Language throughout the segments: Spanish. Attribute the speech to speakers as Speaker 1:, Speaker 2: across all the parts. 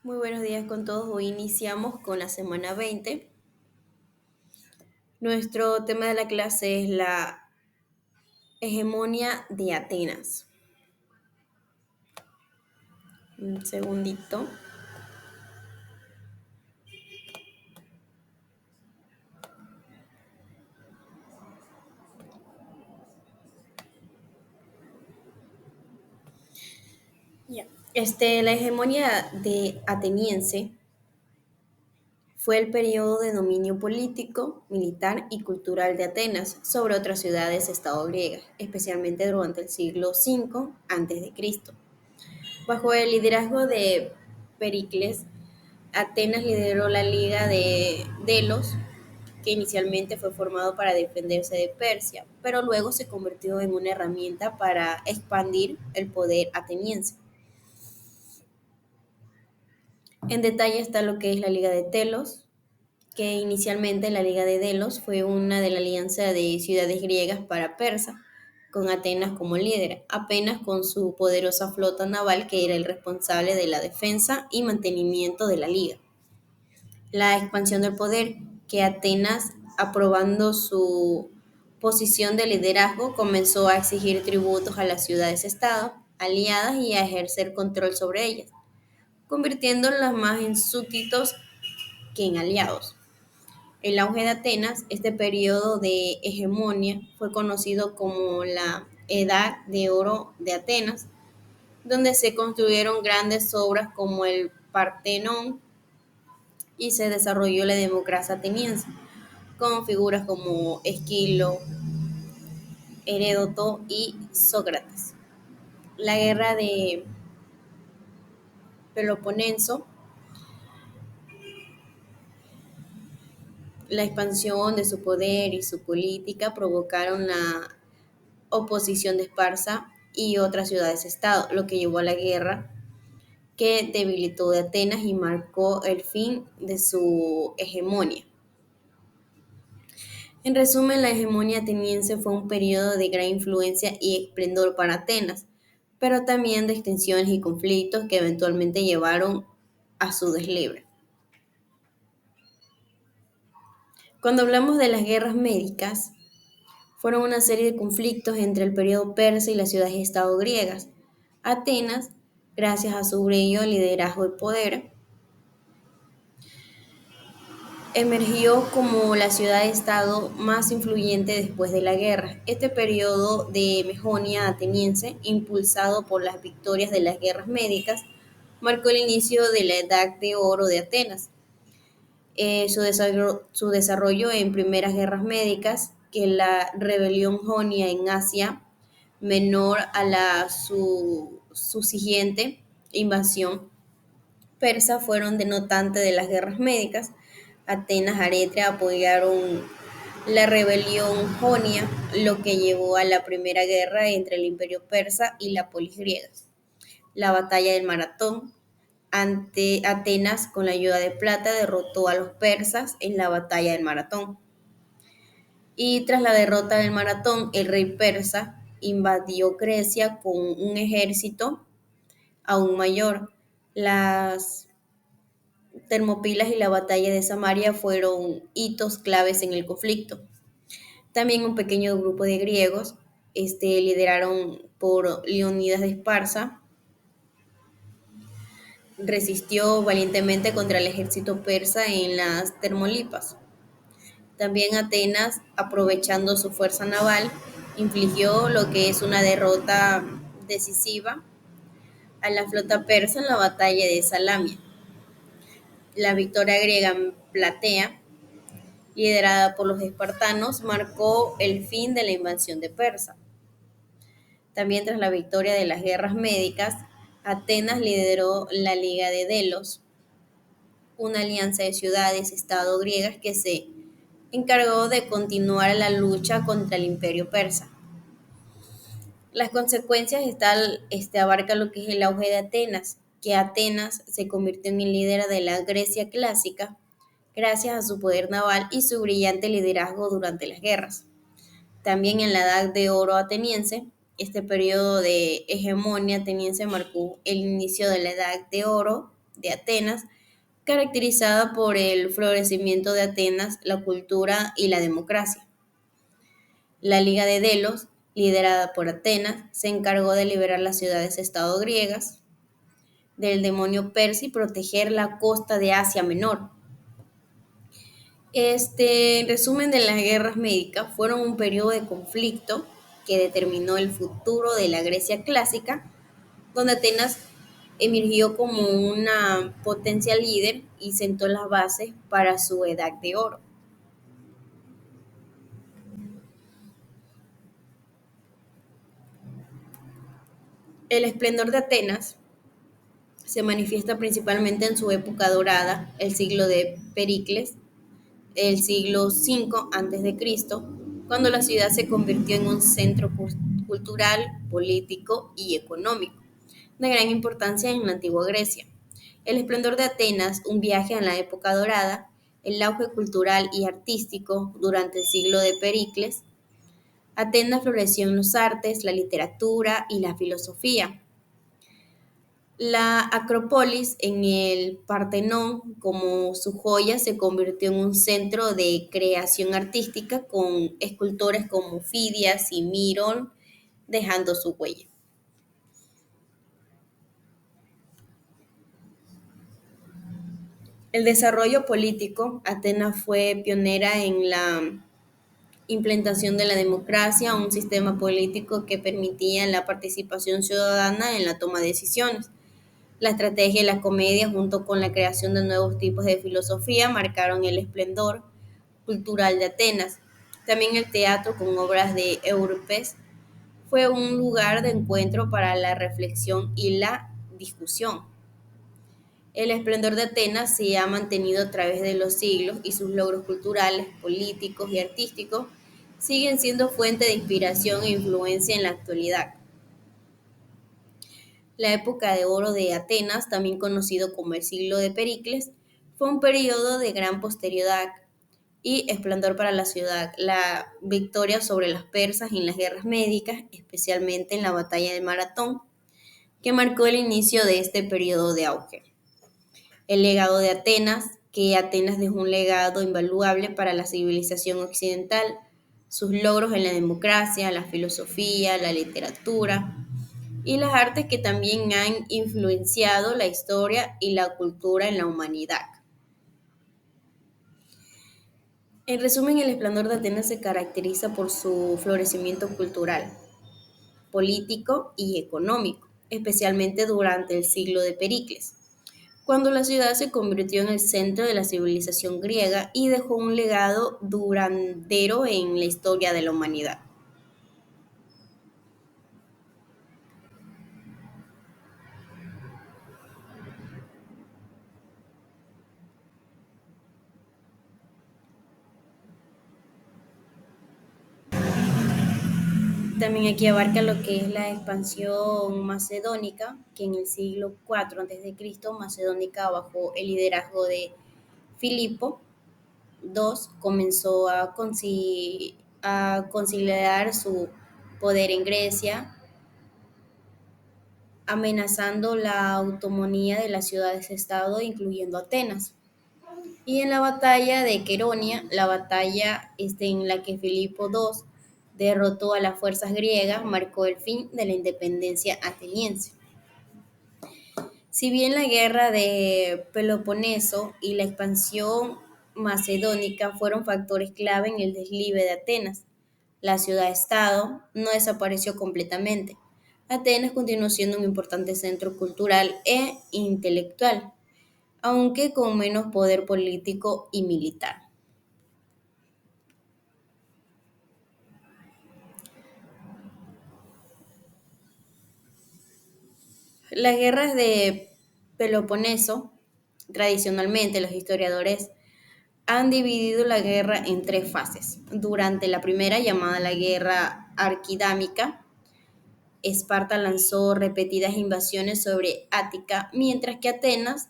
Speaker 1: Muy buenos días con todos. Hoy iniciamos con la semana 20. Nuestro tema de la clase es la hegemonía de Atenas. Un segundito. Ya. La hegemonía de ateniense fue el periodo de dominio político, militar y cultural de Atenas sobre otras ciudades-estado griegas, especialmente durante el siglo V a.C. Bajo el liderazgo de Pericles, Atenas lideró la Liga de Delos, que inicialmente fue formado para defenderse de Persia, pero luego se convirtió en una herramienta para expandir el poder ateniense. En detalle está lo que es la Liga de Telos, que inicialmente la Liga de Delos fue una de la alianza de ciudades griegas para Persa, con Atenas como líder, apenas con su poderosa flota naval que era el responsable de la defensa y mantenimiento de la liga. La expansión del poder, que Atenas, aprobando su posición de liderazgo, comenzó a exigir tributos a las ciudades-estado aliadas y a ejercer control sobre ellas, convirtiéndolas más en súbditos que en aliados. El auge de Atenas, este periodo de hegemonía, fue conocido como la Edad de Oro de Atenas, donde se construyeron grandes obras como el Partenón y se desarrolló la democracia ateniense, con figuras como Esquilo, Heródoto y Sócrates. La guerra de Peloponeso, la expansión de su poder y su política provocaron la oposición de Esparta y otras ciudades-estado, lo que llevó a la guerra que debilitó de Atenas y marcó el fin de su hegemonía. En resumen, la hegemonía ateniense fue un periodo de gran influencia y esplendor para Atenas, pero también de extensiones y conflictos que eventualmente llevaron a su deslibre. Cuando hablamos de las guerras médicas, fueron una serie de conflictos entre el periodo persa y las ciudades-estado griegas. Atenas, gracias a su brillo, liderazgo y poder, emergió como la ciudad-estado más influyente después de la guerra. Este periodo de hegemonía ateniense, impulsado por las victorias de las guerras médicas, marcó el inicio de la Edad de Oro de Atenas. Su desarrollo en primeras guerras médicas, que la rebelión jonia en Asia Menor a la siguiente invasión persa fueron denotantes de las guerras médicas. Atenas y Eretria apoyaron la rebelión jonia, lo que llevó a la primera guerra entre el imperio persa y la polis griega. La batalla del Maratón. Ante Atenas, con la ayuda de Plata, derrotó a los persas en la batalla del Maratón. Y tras la derrota del Maratón, el rey persa invadió Grecia con un ejército aún mayor. Las Termopilas y la batalla de Samaria fueron hitos claves en el conflicto. También un pequeño grupo de griegos, lideraron por Leonidas de Esparza, resistió valientemente contra el ejército persa en las Termolipas. También Atenas, aprovechando su fuerza naval, infligió lo que es una derrota decisiva a la flota persa en la batalla de Salamia. La victoria griega en Platea, liderada por los espartanos, marcó el fin de la invasión de Persa. También tras la victoria de las guerras médicas, Atenas lideró la Liga de Delos, una alianza de ciudades-estado griegas que se encargó de continuar la lucha contra el imperio persa. Las consecuencias abarca lo que es el auge de Atenas, que Atenas se convirtió en el líder de la Grecia clásica gracias a su poder naval y su brillante liderazgo durante las guerras. También en la Edad de Oro ateniense, Este periodo de hegemonía ateniense marcó el inicio de la Edad de Oro de Atenas, caracterizada por el florecimiento de Atenas, la cultura y la democracia. La Liga de Delos, liderada por Atenas, se encargó de liberar las ciudades-estado griegas del demonio persa y proteger la costa de Asia Menor. En resumen de las guerras médicas, fueron un periodo de conflicto que determinó el futuro de la Grecia clásica, donde Atenas emergió como una potencia líder y sentó las bases para su edad de oro. El esplendor de Atenas se manifiesta principalmente en su época dorada, el siglo de Pericles, el siglo V a.C., cuando la ciudad se convirtió en un centro cultural, político y económico de gran importancia en la antigua Grecia. El esplendor de Atenas, un viaje a la época dorada, el auge cultural y artístico durante el siglo de Pericles. Atenas floreció en los artes, la literatura y la filosofía. La Acrópolis en el Partenón, como su joya, se convirtió en un centro de creación artística con escultores como Fidias y Mirón dejando su huella. El desarrollo político, Atenas fue pionera en la implementación de la democracia, un sistema político que permitía la participación ciudadana en la toma de decisiones. La estrategia y la comedia, junto con la creación de nuevos tipos de filosofía, marcaron el esplendor cultural de Atenas. También el teatro, con obras de Euripes, fue un lugar de encuentro para la reflexión y la discusión. El esplendor de Atenas se ha mantenido a través de los siglos y sus logros culturales, políticos y artísticos siguen siendo fuente de inspiración e influencia en la actualidad. La época de oro de Atenas, también conocido como el siglo de Pericles, fue un periodo de gran posteridad y esplendor para la ciudad. La victoria sobre los persas en las guerras médicas, especialmente en la batalla de Maratón, que marcó el inicio de este periodo de auge. El legado de Atenas, que Atenas dejó un legado invaluable para la civilización occidental, sus logros en la democracia, la filosofía, la literatura y las artes que también han influenciado la historia y la cultura en la humanidad. En resumen, el esplendor de Atenas se caracteriza por su florecimiento cultural, político y económico, especialmente durante el siglo de Pericles, cuando la ciudad se convirtió en el centro de la civilización griega y dejó un legado duradero en la historia de la humanidad. También aquí abarca lo que es la expansión macedónica, que en el siglo IV a.C., Macedónica, bajo el liderazgo de Filipo II, comenzó a consolidar su poder en Grecia, amenazando la autonomía de las ciudades-estado, incluyendo Atenas. Y en la batalla de Queronia, la batalla en la que Filipo II derrotó a las fuerzas griegas, marcó el fin de la independencia ateniense. Si bien la guerra de Peloponeso y la expansión macedónica fueron factores clave en el deslive de Atenas, la ciudad-estado no desapareció completamente. Atenas continuó siendo un importante centro cultural e intelectual, aunque con menos poder político y militar. Las guerras de Peloponeso, tradicionalmente los historiadores han dividido la guerra en tres fases. Durante la primera, llamada la Guerra Arquidámica, Esparta lanzó repetidas invasiones sobre Ática, mientras que Atenas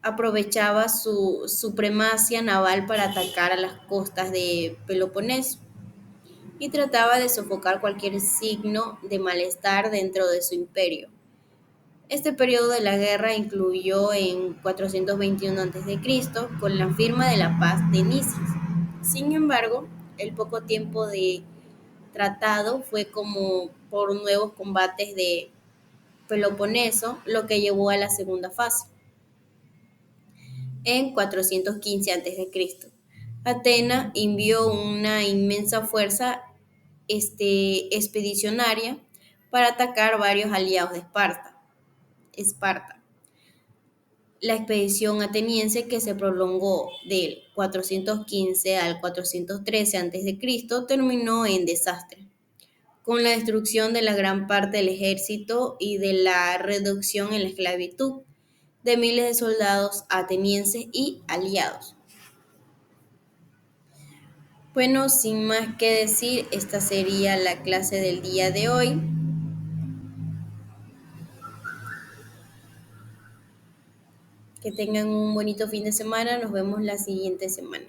Speaker 1: aprovechaba su supremacía naval para atacar a las costas de Peloponeso. y trataba de sofocar cualquier signo de malestar dentro de su imperio. Este periodo de la guerra incluyó en 421 a.C. con la firma de la paz de Nicis. Sin embargo, el poco tiempo de tratado fue como por nuevos combates de Peloponeso, lo que llevó a la segunda fase. En 415 a.C., Atena envió una inmensa fuerza expedicionaria para atacar varios aliados de Esparta. La expedición ateniense, que se prolongó del 415 al 413 a.C., terminó en desastre, con la destrucción de la gran parte del ejército y de la reducción en la esclavitud de miles de soldados atenienses y aliados. Bueno, sin más que decir, esta sería la clase del día de hoy. Que tengan un bonito fin de semana. Nos vemos la siguiente semana.